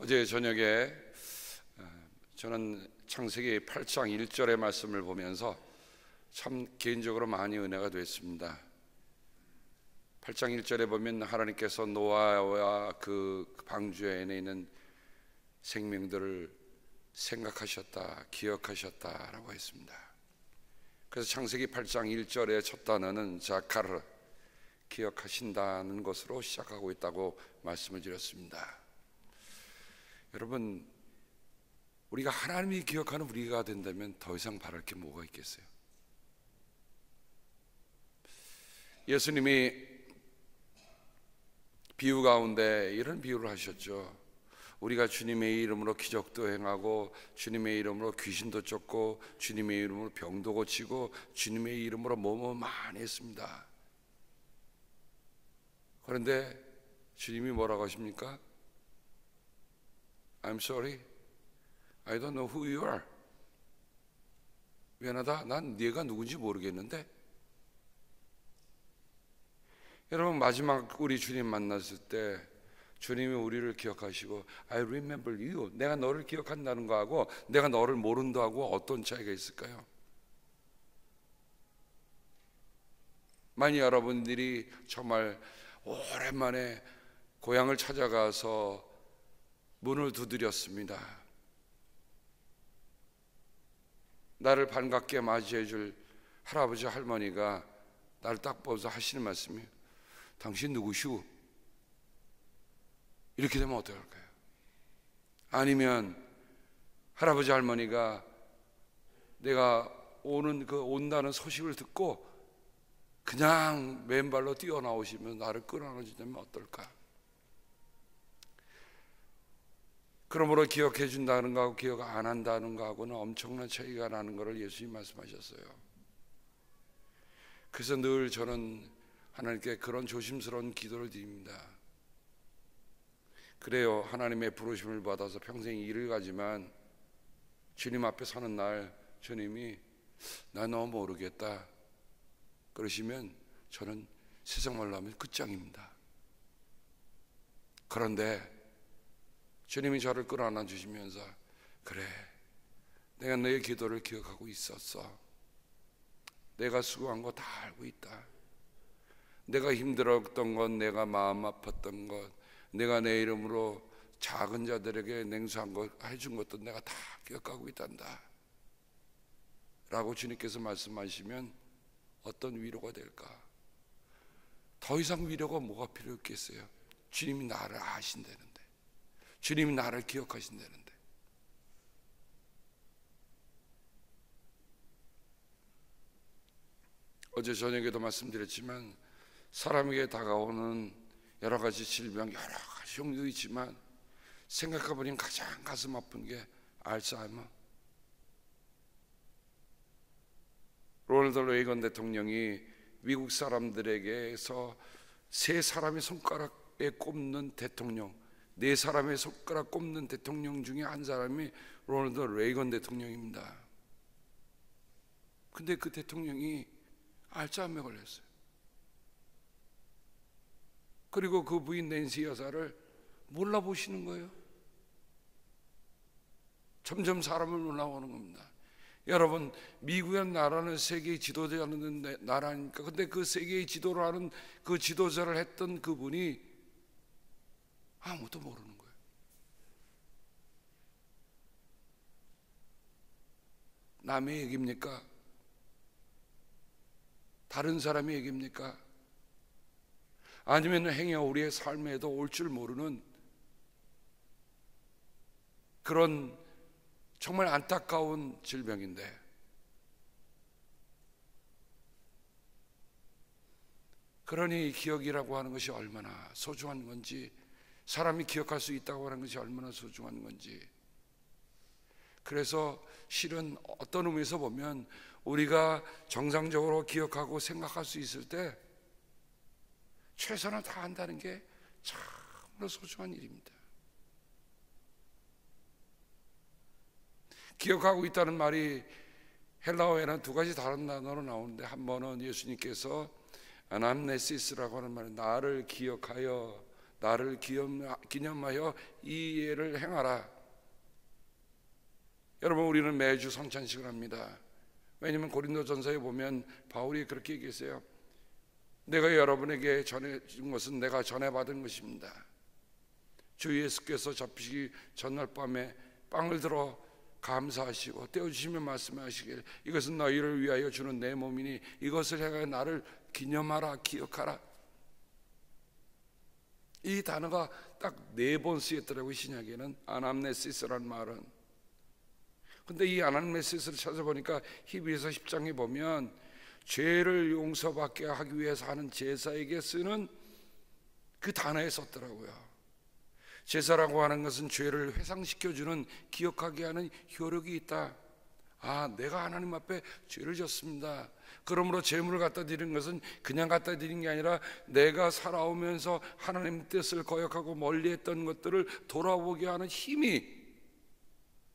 어제 저녁에 저는 창세기 8장 1절의 말씀을 보면서 참 개인적으로 많이 은혜가 됐습니다. 8장 1절에 보면 하나님께서 노아와 그 방주에 있는 생명들을 생각하셨다, 기억하셨다라고 했습니다. 그래서 창세기 8장 1절의 첫 단어는 자카르, 기억하신다는 것으로 시작하고 있다고 말씀을 드렸습니다. 여러분, 우리가 하나님이 기억하는 우리가 된다면 더 이상 바랄 게 뭐가 있겠어요? 예수님이 비유 가운데 이런 비유를 하셨죠. 우리가 주님의 이름으로 기적도 행하고 주님의 이름으로 귀신도 쫓고 주님의 이름으로 병도 고치고 주님의 이름으로 뭐뭐 많이 했습니다. 그런데 주님이 뭐라고 하십니까? I'm sorry, I don't know who you are. 미안하다, 난 네가 누군지 모르겠는데. 여러분, 마지막 우리 주님 만났을 때 주님이 우리를 기억하시고 I remember you, 내가 너를 기억한다는 거하고 내가 너를 모른다고 어떤 차이가 있을까요? 만약 여러분들이 정말 오랜만에 고향을 찾아가서 문을 두드렸습니다. 나를 반갑게 맞이해 줄 할아버지 할머니가 나를 딱 보면서 하시는 말씀이 당신 누구시오? 이렇게 되면 어떡할까요? 아니면 할아버지 할머니가 내가 온다는 소식을 듣고 그냥 맨발로 뛰어나오시면 나를 끌어안아주면 어떨까? 그러므로 기억해 준다는 거하고 기억 안 한다는 거하고는 엄청난 차이가 나는 것을 예수님이 말씀하셨어요. 그래서 늘 저는 하나님께 그런 조심스러운 기도를 드립니다. 그래요, 하나님의 부르심을 받아서 평생 일을 가지만 주님 앞에 서는 날 주님이 나 너 모르겠다 그러시면 저는 세상 말로 하면 끝장입니다. 그런데 주님이 저를 끌어안아 주시면서 그래, 내가 너의 기도를 기억하고 있었어. 내가 수고한 거 다 알고 있다. 내가 힘들었던 것, 내가 마음 아팠던 것, 내가 내 이름으로 작은 자들에게 냉수한 것 해준 것도 내가 다 기억하고 있단다 라고 주님께서 말씀하시면 어떤 위로가 될까? 더 이상 위로가 뭐가 필요 있겠어요? 주님이 나를 아신다는데, 주님이 나를 기억하신다는데. 어제 저녁에도 말씀드렸지만 사람에게 다가오는 여러 가지 질병, 여러 가지 종류도 있지만 생각해보니 가장 가슴 아픈 게 알츠하이머. 로널드 레이건 대통령이 미국 사람들에게서 세 사람의 손가락에 꼽는 대통령, 네 사람의 손가락 꼽는 대통령 중에 한 사람이 로널드 레이건 대통령입니다. 근데 그 대통령이 알츠하이머에 걸렸어요. 그리고 그 부인 낸시 여사를 몰라보시는 거예요. 점점 사람을 몰라보는 겁니다. 여러분, 미국이라는 나라는 세계의 지도자는 나라니까. 근데 그 세계의 지도를 하는 그 지도자를 했던 그분이 아무것도 모르는 거예요. 남의 얘기입니까? 다른 사람의 얘기입니까? 아니면 행여 우리의 삶에도 올 줄 모르는 그런 정말 안타까운 질병인데, 그러니 기억이라고 하는 것이 얼마나 소중한 건지, 사람이 기억할 수 있다고 하는 것이 얼마나 소중한 건지. 그래서 실은 어떤 의미에서 보면 우리가 정상적으로 기억하고 생각할 수 있을 때 최선을 다한다는 게 참으로 소중한 일입니다. 기억하고 있다는 말이 헬라어에는 두 가지 다른 단어로 나오는데, 한 번은 예수님께서 아남네시스라고 하는 말은 나를 기억하여 나를 기념하여 이 예를 행하라. 여러분, 우리는 매주 성찬식을 합니다. 왜냐하면 고린도전서에 보면 바울이 그렇게 얘기했어요. 내가 여러분에게 전해준 것은 내가 전해받은 것입니다. 주 예수께서 잡히시기 전날 밤에 빵을 들어 감사하시고 떼어주시며 말씀하시길, 이것은 너희를 위하여 주는 내 몸이니 이것을 행하여 나를 기념하라, 기억하라. 이 단어가 딱 4번 쓰였더라고요. 신약에는 아남네시스라는 말은. 근데 이 아남네시스를 찾아보니까 히브리서 10장에 보면 죄를 용서받게 하기 위해서 하는 제사에게 쓰는 그 단어에 썼더라고요. 제사라고 하는 것은 죄를 회상시켜주는, 기억하게 하는 효력이 있다. 아, 내가 하나님 앞에 죄를 졌습니다. 그러므로 제물을 갖다 드리는 것은 그냥 갖다 드리는 게 아니라 내가 살아오면서 하나님 뜻을 거역하고 멀리했던 것들을 돌아보게 하는 힘이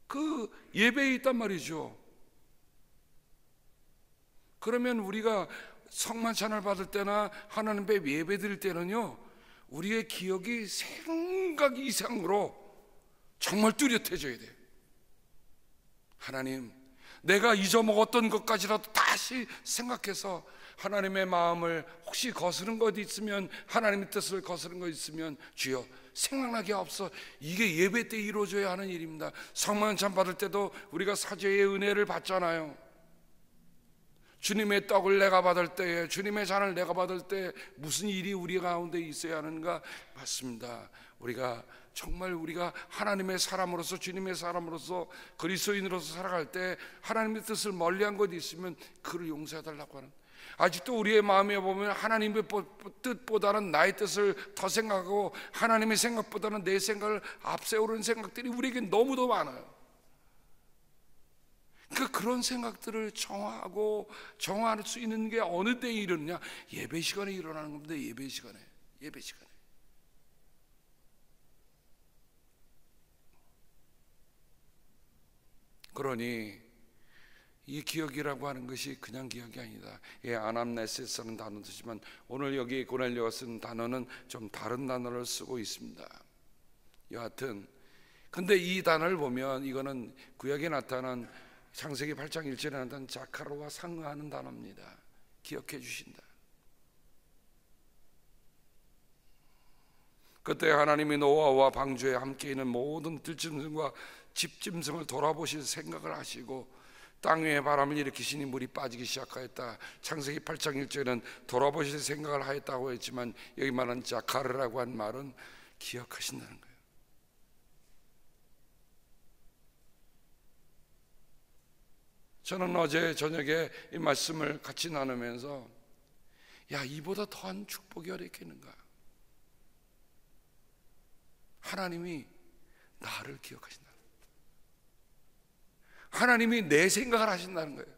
그 예배에 있단 말이죠. 그러면 우리가 성만찬을 받을 때나 하나님 앞에 예배 드릴 때는요, 우리의 기억이 생각 이상으로 정말 뚜렷해져야 돼요. 하나님, 내가 잊어먹었던 것까지라도 다시 생각해서 하나님의 마음을 혹시 거스른 것 있으면, 하나님의 뜻을 거스른 것 있으면 주여 생각나게 하옵소서. 이게 예배 때 이루어져야 하는 일입니다. 성만찬 받을 때도 우리가 사죄의 은혜를 받잖아요. 주님의 떡을 내가 받을 때에, 주님의 잔을 내가 받을 때 무슨 일이 우리 가운데 있어야 하는가? 맞습니다. 우리가 정말 우리가 하나님의 사람으로서, 주님의 사람으로서, 그리스도인으로서 살아갈 때 하나님의 뜻을 멀리한 것이 있으면 그를 용서해달라고 하는, 아직도 우리의 마음에 보면 하나님의 뜻보다는 나의 뜻을 더 생각하고 하나님의 생각보다는 내 생각을 앞세우는 생각들이 우리에게 너무도 많아요. 그러니까 그런 생각들을 정화할 수 있는 게 어느 때에 이르느냐? 예배 시간에 일어나는 겁니다. 예배 시간에. 그러니 이 기억이라고 하는 것이 그냥 기억이 아니다. 예, 아남네시스라는 단어도 쓰지만 오늘 여기 고넬료가 쓴 단어는 좀 다른 단어를 쓰고 있습니다. 여하튼 근데 이 단어를 보면 이거는 구약에 나타난 창세기 8장 1절에 나타난 자카르와 상응하는 단어입니다. 기억해 주신다. 그때 하나님이 노아와 방주에 함께 있는 모든 들짐승과 집짐승을 돌아보실 생각을 하시고 땅 위에 바람을 일으키시니 물이 빠지기 시작하였다. 창세기 8장 1절에는 돌아보실 생각을 하였다고 했지만 여기 말하는 자카르라고 한 말은 기억하신다는 거예요. 저는 어제 저녁에 이 말씀을 같이 나누면서 이보다 더한 축복이 어디 있겠는가? 하나님이 나를 기억하신다. 하나님이 내 생각을 하신다는 거예요.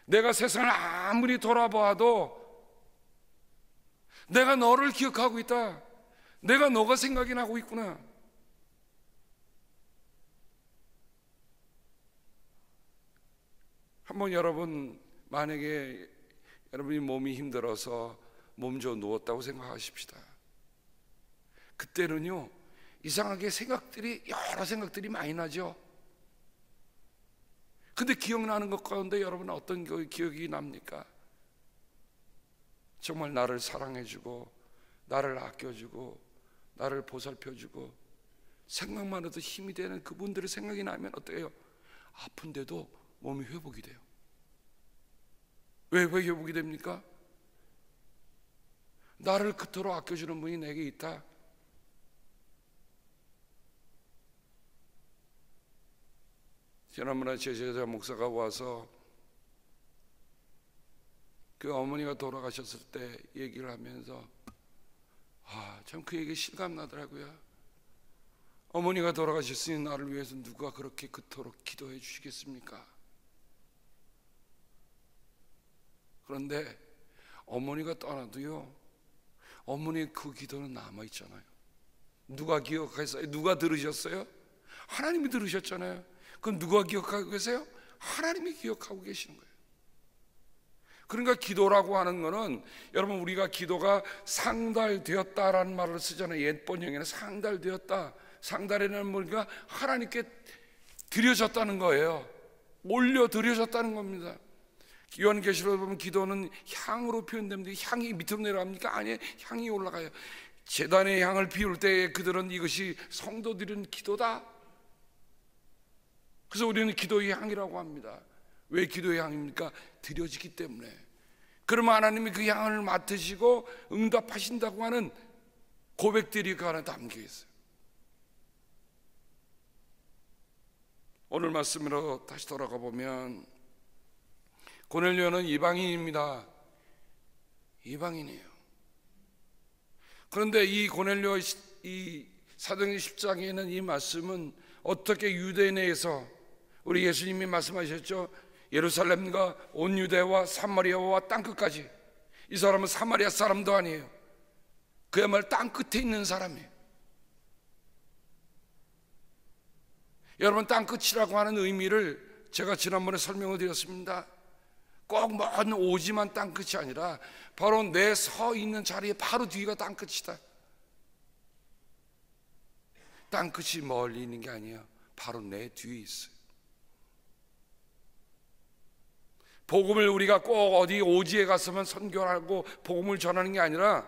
내가 세상을 아무리 돌아봐도 내가 너를 기억하고 있다. 내가 너가 생각이 나고 있구나. 한번 여러분, 만약에 여러분이 몸이 힘들어서 몸져 누웠다고 생각하십시다. 그때는요, 이상하게 여러 생각들이 많이 나죠. 근데 기억나는 것 가운데 여러분은 어떤 기억이 납니까? 정말 나를 사랑해주고 나를 아껴주고 나를 보살펴주고 생각만 해도 힘이 되는 그분들의 생각이 나면 어때요? 아픈데도 몸이 회복이 돼요. 왜 회복이 됩니까? 나를 그토록 아껴주는 분이 내게 있다. 지난번에 제 제자 목사가 와서 그 어머니가 돌아가셨을 때 얘기를 하면서 참 그 얘기 실감나더라고요. 어머니가 돌아가셨으니 나를 위해서 누가 그렇게 그토록 기도해 주시겠습니까? 그런데 어머니가 떠나도요, 어머니의 그 기도는 남아있잖아요. 누가 기억했어요? 누가 들으셨어요? 하나님이 들으셨잖아요. 그럼 누가 기억하고 계세요? 하나님이 기억하고 계시는 거예요. 그러니까 기도라고 하는 거는, 여러분, 우리가 기도가 상달되었다라는 말을 쓰잖아요. 옛 번역에는 상달되었다. 상달이라는 뭐니까 하나님께 드려졌다는 거예요. 올려 드려졌다는 겁니다. 요한계시록에 보면 기도는 향으로 표현됩니다. 향이 밑으로 내려갑니까? 아니에요. 향이 올라가요. 제단의 향을 피울 때에 그들은 이것이 성도들은 기도다. 그래서 우리는 기도의 향이라고 합니다. 왜 기도의 향입니까? 드려지기 때문에. 그러면 하나님이 그 향을 맡으시고 응답하신다고 하는 고백들이 그 안에 담겨 있어요. 오늘 말씀으로 다시 돌아가 보면 고넬료는 이방인입니다. 이방인이에요. 그런데 이 고넬료 이 사도행전 10장에 있는 이 말씀은 어떻게 유대 내에서, 우리 예수님이 말씀하셨죠. 예루살렘과 온 유대와 사마리아와 땅끝까지. 이 사람은 사마리아 사람도 아니에요. 그야말로 땅끝에 있는 사람이에요. 여러분, 땅끝이라고 하는 의미를 제가 지난번에 설명을 드렸습니다. 꼭 먼 오지만 땅끝이 아니라 바로 내 서 있는 자리에 바로 뒤가 땅끝이다. 땅끝이 멀리 있는 게 아니에요. 바로 내 뒤에 있어요. 복음을 우리가 꼭 어디 오지에 갔으면 선교하고 복음을 전하는 게 아니라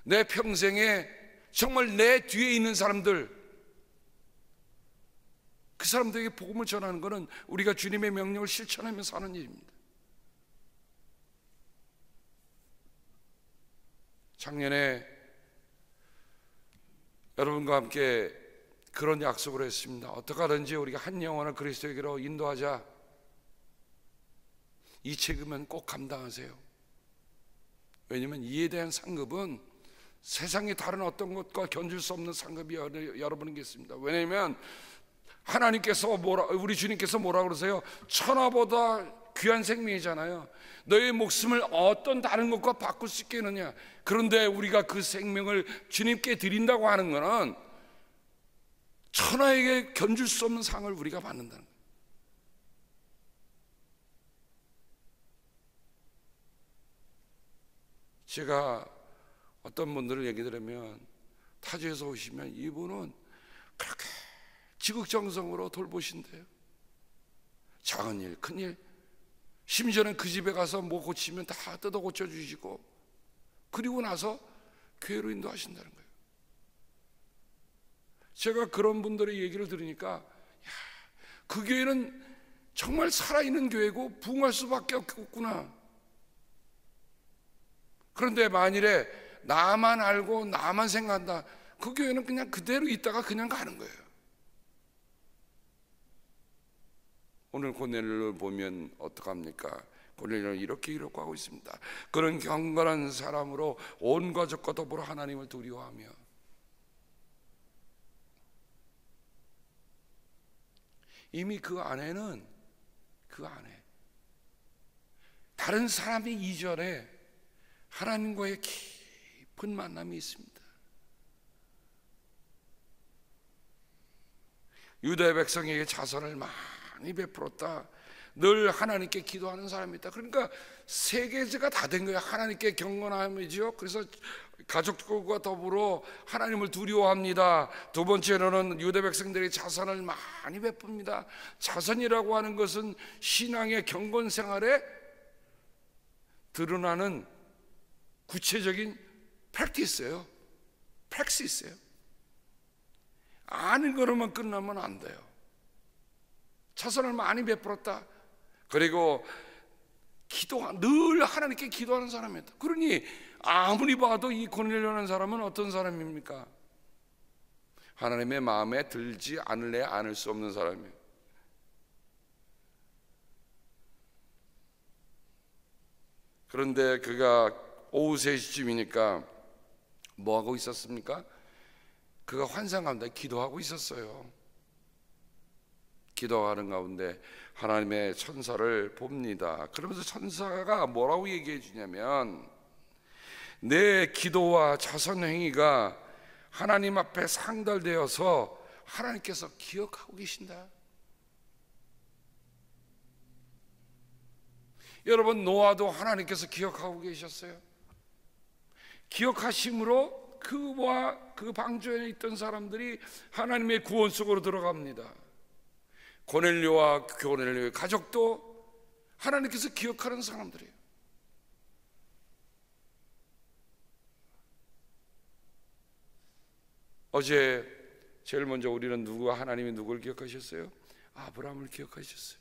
내 평생에 정말 내 뒤에 있는 사람들, 그 사람들에게 복음을 전하는 것은 우리가 주님의 명령을 실천하면서 하는 일입니다. 작년에 여러분과 함께 그런 약속을 했습니다. 어떻게 하든지 우리가 한 영혼을 그리스도에게로 인도하자. 이 책임은 꼭 감당하세요. 왜냐하면 이에 대한 상급은 세상의 다른 어떤 것과 견줄 수 없는 상급이 여러분에게 있습니다. 왜냐하면 하나님께서 우리 주님께서 뭐라 그러세요? 천하보다 귀한 생명이잖아요. 너의 목숨을 어떤 다른 것과 바꿀 수 있겠느냐. 그런데 우리가 그 생명을 주님께 드린다고 하는 것은 천하에게 견줄 수 없는 상을 우리가 받는다는 거예요. 제가 어떤 분들을 얘기 들으면, 타지에서 오시면 이분은 그렇게 지극정성으로 돌보신대요. 작은 일, 큰 일, 심지어는 그 집에 가서 뭐 고치면 다 뜯어 고쳐주시고, 그리고 나서 교회로 인도하신다는 거예요. 제가 그런 분들의 얘기를 들으니까, 야, 그 교회는 정말 살아있는 교회고 부흥할 수밖에 없구나. 그런데 만일에 나만 알고 나만 생각한다, 그 교회는 그냥 그대로 있다가 그냥 가는 거예요. 오늘 고넬료를 보면 어떡합니까? 고넬료는 이렇게 기록하고 있습니다. 그런 경건한 사람으로 온 가족과 더불어 하나님을 두려워하며, 이미 그 안에 다른 사람의 이전에 하나님과의 깊은 만남이 있습니다. 유대 백성에게 자선을 많이 베풀었다. 늘 하나님께 기도하는 사람이다. 그러니까 세 가지가 다 된 거예요. 하나님께 경건함이죠. 그래서 가족과 더불어 하나님을 두려워합니다. 두 번째로는 유대 백성들이 자선을 많이 베풉니다. 자선이라고 하는 것은 신앙의 경건 생활에 드러나는 구체적인 프랙티스예요. 프랙시스예요. 아는 거로만 끝나면 안 돼요. 자선을 많이 베풀었다. 그리고 늘 하나님께 기도하는 사람이었다. 그러니 아무리 봐도 이 고넬료라는 사람은 어떤 사람입니까? 하나님의 마음에 들지 않을래 않을 수 없는 사람이에요. 그런데 그가 오후 3시쯤이니까 뭐 하고 있었습니까? 그가 환상 가운데 기도하고 있었어요. 기도하는 가운데 하나님의 천사를 봅니다. 그러면서 천사가 뭐라고 얘기해 주냐면, 내 기도와 자선 행위가 하나님 앞에 상달되어서 하나님께서 기억하고 계신다. 여러분, 노아도 하나님께서 기억하고 계셨어요. 기억하심으로 그와 그 방주에 있던 사람들이 하나님의 구원 속으로 들어갑니다. 고넬료와 고넬료의 가족도 하나님께서 기억하는 사람들이에요. 어제 제일 먼저 우리는 하나님이 누구를 기억하셨어요? 아브라함을 기억하셨어요.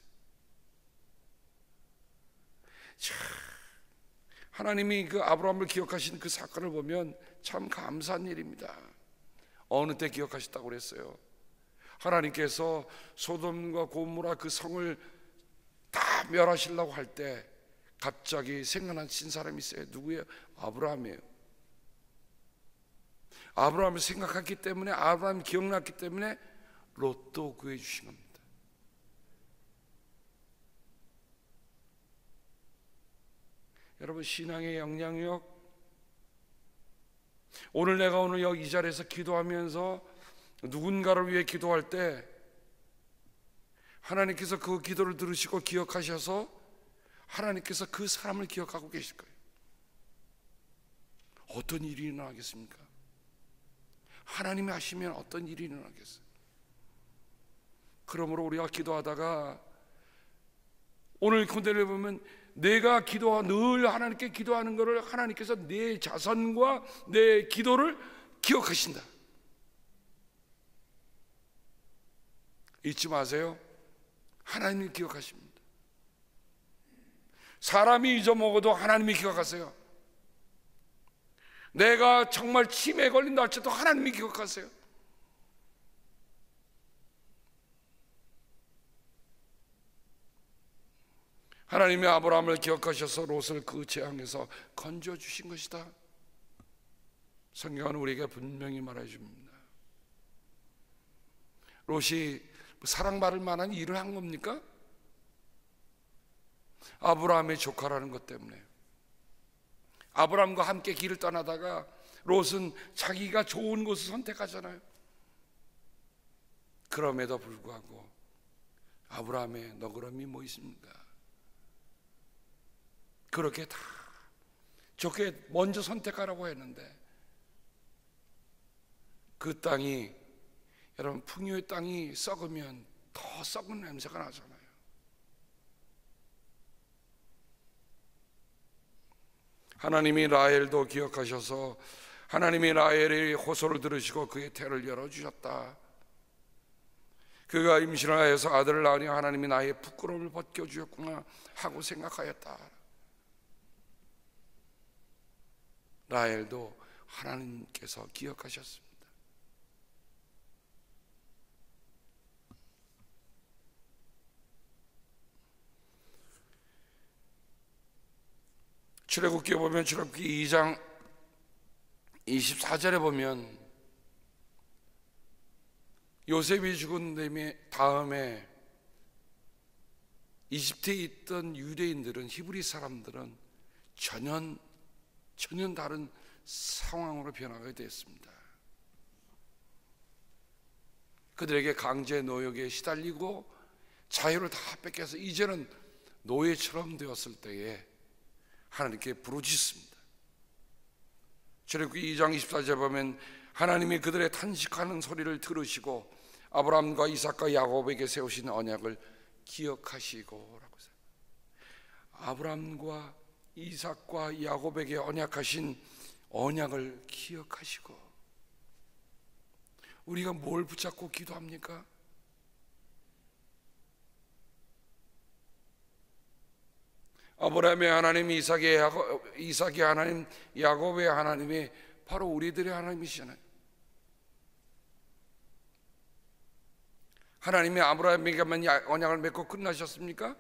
자, 하나님이 그 아브라함을 기억하신 그 사건을 보면 참 감사한 일입니다. 어느 때 기억하셨다고 그랬어요? 하나님께서 소돔과 고모라 그 성을 다 멸하시려고 할 때 갑자기 생각나신 사람이 있어요. 누구예요? 아브라함이에요. 아브라함을 생각했기 때문에, 아브라함이 기억났기 때문에 롯도 구해 주신 겁니다. 여러분, 신앙의 영향력, 오늘 내가 여기 이 자리에서 기도하면서 누군가를 위해 기도할 때 하나님께서 그 기도를 들으시고 기억하셔서 하나님께서 그 사람을 기억하고 계실 거예요. 어떤 일이 일어나겠습니까? 하나님이 하시면 어떤 일이 일어나겠어요? 그러므로 우리가 기도하다가 오늘 본문을 보면 내가 늘 하나님께 기도하는 것을 하나님께서 내 자선과 내 기도를 기억하신다. 잊지 마세요. 하나님이 기억하십니다. 사람이 잊어먹어도 하나님이 기억하세요. 내가 정말 치매에 걸린다 할지라도 하나님이 기억하세요. 하나님이 아브라함을 기억하셔서 롯을 그 재앙에서 건져주신 것이다. 성경은 우리에게 분명히 말해줍니다. 롯이 사랑받을 만한 일을 한 겁니까? 아브라함의 조카라는 것 때문에. 아브라함과 함께 길을 떠나다가 롯은 자기가 좋은 곳을 선택하잖아요. 그럼에도 불구하고 아브라함의 너그러움이 뭐 있습니까? 그렇게 다 좋게 먼저 선택하라고 했는데 그 땅이, 여러분, 풍요의 땅이 썩으면 더 썩은 냄새가 나잖아요. 하나님이 라헬도 기억하셔서 하나님이 라헬의 호소를 들으시고 그의 태를 열어주셨다. 그가 임신하여서 아들을 낳으니 하나님이 나의 부끄러움을 벗겨주셨구나 하고 생각하였다. 라헬도 하나님께서 기억하셨습니다. 출애굽기에 보면, 출애굽기 2장 24절에 보면 요셉이 죽은 다음에 이집트에 있던 유대인들은, 히브리 사람들은 전혀 다른 상황으로 변하게 됐습니다. 그들에게 강제 노역에 시달리고 자유를 다 뺏겨서 이제는 노예처럼 되었을 때에 하나님께 부르짖습니다. 출애굽기 2장 24절에 보면 하나님이 그들의 탄식하는 소리를 들으시고 아브라함과 이삭과 야곱에게 세우신 언약을 기억하시고 라고 했어요. 아브라함과 이삭과 야곱에게 언약하신 언약을 기억하시고, 우리가 뭘 붙잡고 기도합니까? 아브라함의 하나님, 이삭의 하나님, 야곱의 하나님이 바로 우리들의 하나님이시잖아요. 하나님이 아브라함에게만 언약을 맺고 끝나셨습니까?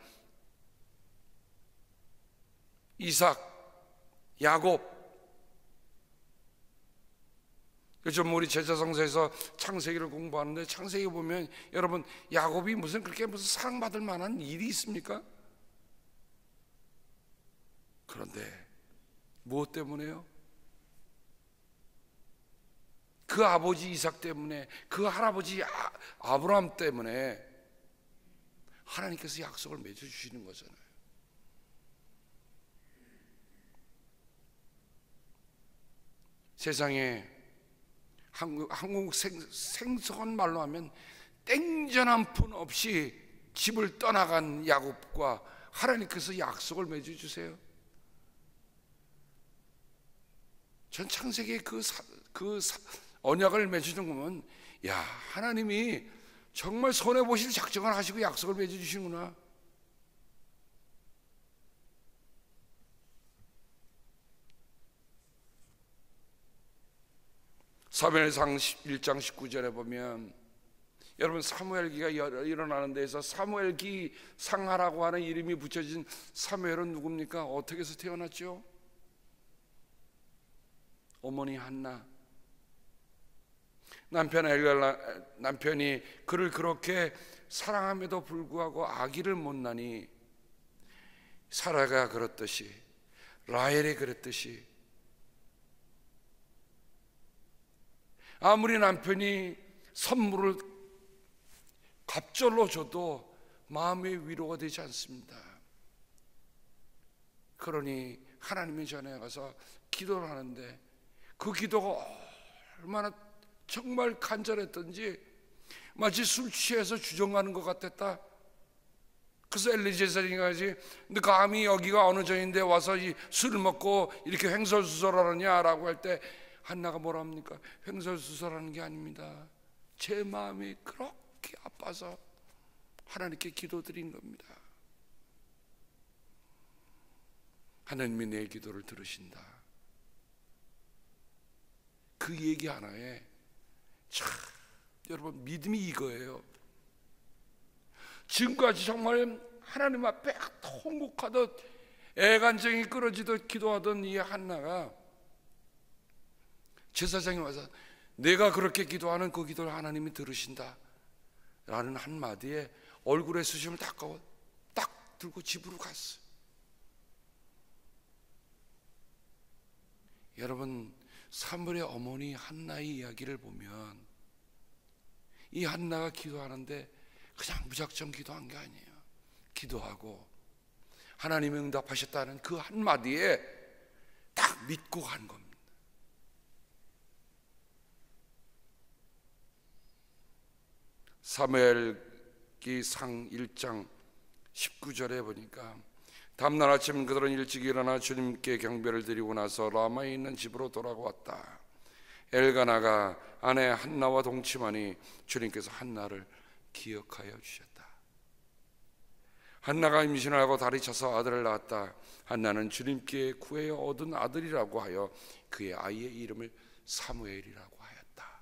이삭, 야곱. 요즘 우리 제자성서에서 창세기를 공부하는데 창세기 보면 여러분, 야곱이 무슨 사랑받을 만한 일이 있습니까? 그런데 무엇 때문에요? 그 아버지 이삭 때문에, 그 할아버지 아브라함 때문에 하나님께서 약속을 맺어주시는 거잖아요. 세상에 한국 생소한 말로 하면 땡전 한 푼 없이 집을 떠나간 야곱과 하나님께서 약속을 맺어주세요. 전 창세기에 그 언약을 맺어주는 거면, 야, 하나님이 정말 손해보실 작정을 하시고 약속을 맺어주시는구나. 사무엘상 1장 19절에 보면, 여러분 사무엘기가 일어나는 데에서 사무엘기 상하라고 하는 이름이 붙여진 사무엘은 누굽니까? 어떻게 해서 태어났죠? 어머니 한나, 남편이 그를 그렇게 사랑함에도 불구하고 아기를 못 낳으니 사라가 그렇듯이, 라헬이 그랬듯이, 아무리 남편이 선물을 갑절로 줘도 마음의 위로가 되지 않습니다. 그러니 하나님의 전에 가서 기도를 하는데, 그 기도가 얼마나 정말 간절했던지 마치 술 취해서 주정하는 것 같았다. 그래서 엘리제살이 가지, 너 감히 여기가 어느 전인데 와서 이 술을 먹고 이렇게 횡설수설하느냐라고 할 때 한나가 뭐라 합니까? 횡설수설하는 게 아닙니다. 제 마음이 그렇게 아파서 하나님께 기도드린 겁니다. 하나님이 내 기도를 들으신다. 그 얘기 하나에 참, 여러분 믿음이 이거예요. 지금까지 정말 하나님 앞에 통곡하듯 애간장이 끊어지듯 기도하던 이 한나가 제사장이 와서 내가 그렇게 기도하는 그 기도를 하나님이 들으신다 라는 한마디에 얼굴에 수심을 닦아 딱 들고 집으로 갔어요. 여러분, 사무엘의 어머니 한나의 이야기를 보면 이 한나가 기도하는데 그냥 무작정 기도한 게 아니에요. 기도하고 하나님이 응답하셨다는 그 한마디에 딱 믿고 간 겁니다. 사무엘기 상 1장 19절에 보니까 다음날 아침 그들은 일찍 일어나 주님께 경배를 드리고 나서 라마에 있는 집으로 돌아왔다. 엘가나가 아내 한나와 동침하니 주님께서 한나를 기억하여 주셨다. 한나가 임신을 하고 다리 차서 아들을 낳았다. 한나는 주님께 구하여 얻은 아들이라고 하여 그의 아이의 이름을 사무엘이라고 하였다.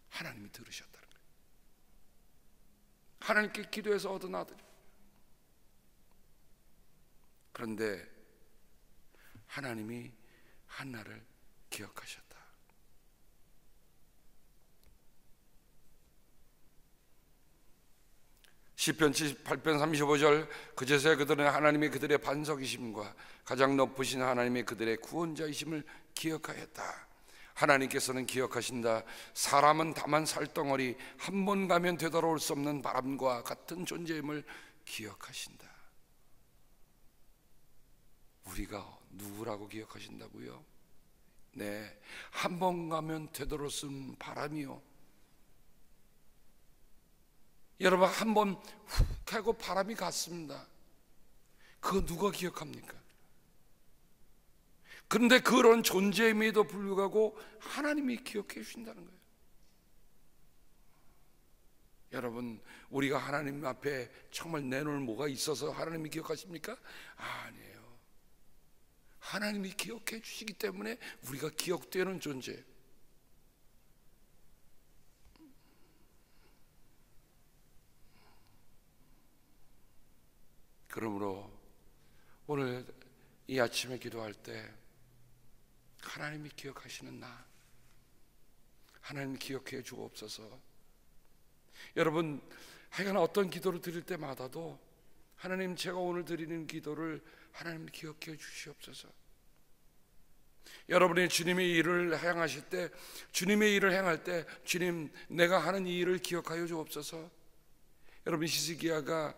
하나님이 들으셨다는 거예요. 하나님께 기도해서 얻은 아들. 그런데 하나님이 한나를 기억하셨다. 시편 78편 35절 그제서야 그들은 하나님이 그들의 반석이심과 가장 높으신 하나님이 그들의 구원자이심을 기억하였다. 하나님께서는 기억하신다. 사람은 다만 살덩어리, 한 번 가면 되돌아올 수 없는 바람과 같은 존재임을 기억하신다. 우리가 누구라고 기억하신다고요? 네, 한 번 가면 되돌아올 수 없는 바람이요. 여러분, 한 번 훅 하고 바람이 갔습니다. 그거 누가 기억합니까? 그런데 그런 존재임에도 불구하고 하나님이 기억해 주신다는 거예요. 여러분, 우리가 하나님 앞에 정말 내놓을 뭐가 있어서 하나님이 기억하십니까? 아니에요. 하나님이 기억해 주시기 때문에 우리가 기억되는 존재예요. 그러므로 오늘 이 아침에 기도할 때 하나님이 기억하시는 나, 하나님 기억해 주옵소서. 여러분, 하여간 어떤 기도를 드릴 때마다도 하나님, 제가 오늘 드리는 기도를 하나님 기억해 주시옵소서. 여러분이 주님의 일을 행하실 때, 주님의 일을 행할 때 주님, 내가 하는 이 일을 기억하여 주옵소서. 여러분, 히스기야가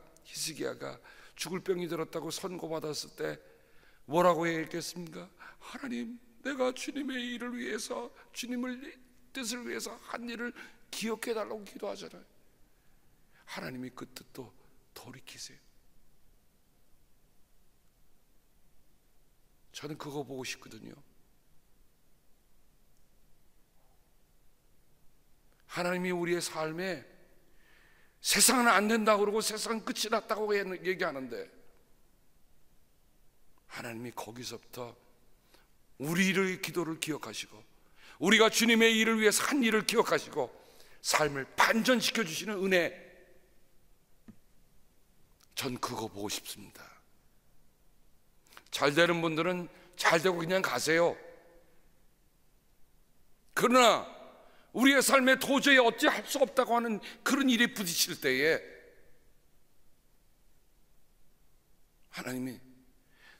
죽을 병이 들었다고 선고받았을 때 뭐라고 얘기했겠습니까? 하나님, 내가 주님의 일을 위해서, 주님의 뜻을 위해서 한 일을 기억해 달라고 기도하잖아요. 하나님이 그 뜻도 돌이키세요. 저는 그거 보고 싶거든요. 하나님이 우리의 삶에 세상은 안 된다고 그러고 세상은 끝이 났다고 얘기하는데, 하나님이 거기서부터 우리의 기도를 기억하시고 우리가 주님의 일을 위해서 한 일을 기억하시고 삶을 반전시켜 주시는 은혜, 전 그거 보고 싶습니다. 잘 되는 분들은 잘 되고 그냥 가세요. 그러나 우리의 삶에 도저히 어찌할 수 없다고 하는 그런 일에 부딪힐 때에 하나님이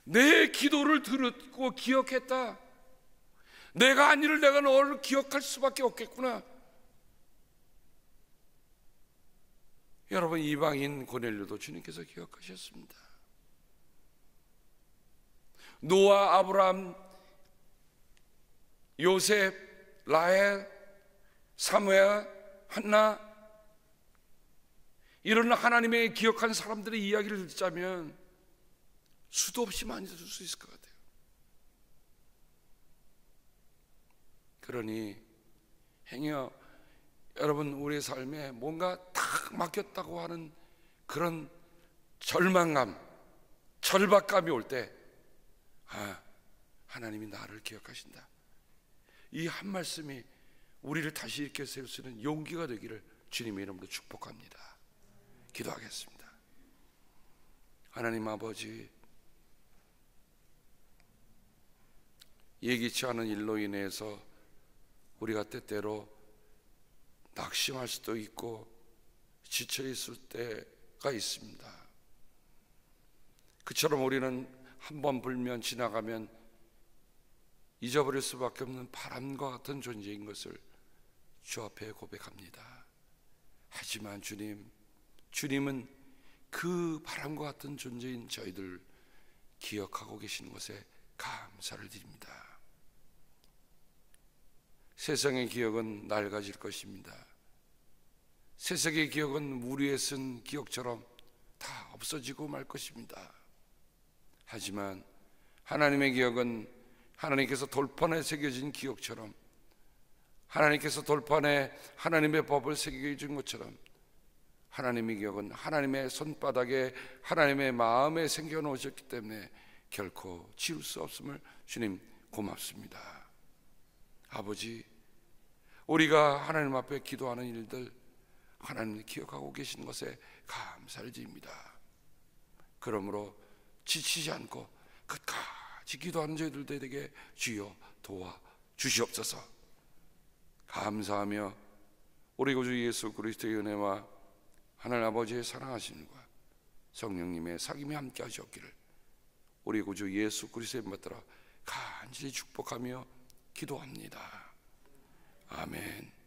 내 기도를 들었고 기억했다, 내가 한 일을 내가 너를 기억할 수밖에 없겠구나. 여러분, 이방인 고넬료도 주님께서 기억하셨습니다. 노아, 아브라함, 요셉, 라헬, 사무엘, 한나, 이런 하나님의 기억한 사람들의 이야기를 듣자면 수도 없이 많이 들을 수 있을 것 같아요. 그러니 행여 여러분 우리의 삶에 뭔가 딱 막혔다고 하는 그런 절망감, 절박감이 올 때, 하나님이 나를 기억하신다, 이 한 말씀이 우리를 다시 일으켜 세울 수 있는 용기가 되기를 주님의 이름으로 축복합니다. 기도하겠습니다. 하나님 아버지, 예기치 않은 일로 인해서 우리가 때때로 낙심할 수도 있고 지쳐 있을 때가 있습니다. 그처럼 우리는 한번 불면 지나가면 잊어버릴 수밖에 없는 바람과 같은 존재인 것을 주 앞에 고백합니다. 하지만 주님은 그 바람과 같은 존재인 저희들 기억하고 계시는 것에 감사를 드립니다. 세상의 기억은 낡아질 것입니다. 세상의 기억은 물 위에 쓴 기억처럼 다 없어지고 말 것입니다. 하지만 하나님의 기억은 하나님께서 돌판에 새겨진 기억처럼, 하나님께서 돌판에 하나님의 법을 새겨준 것처럼, 하나님의 기억은 하나님의 손바닥에 하나님의 마음에 새겨놓으셨기 때문에 결코 지울 수 없음을 주님 고맙습니다. 아버지, 우리가 하나님 앞에 기도하는 일들 하나님이 기억하고 계신 것에 감사를 드립니다. 그러므로 지치지 않고 끝까지 기도하는 저희들에게 주여 도와 주시옵소서. 감사하며 우리 구주 예수 그리스도의 은혜와 하나님 아버지의 사랑하심과 성령님의 사귐이 함께 하시옵기를 우리 구주 예수 그리스도의 이름 받들어 간절히 축복하며 기도합니다. 아멘.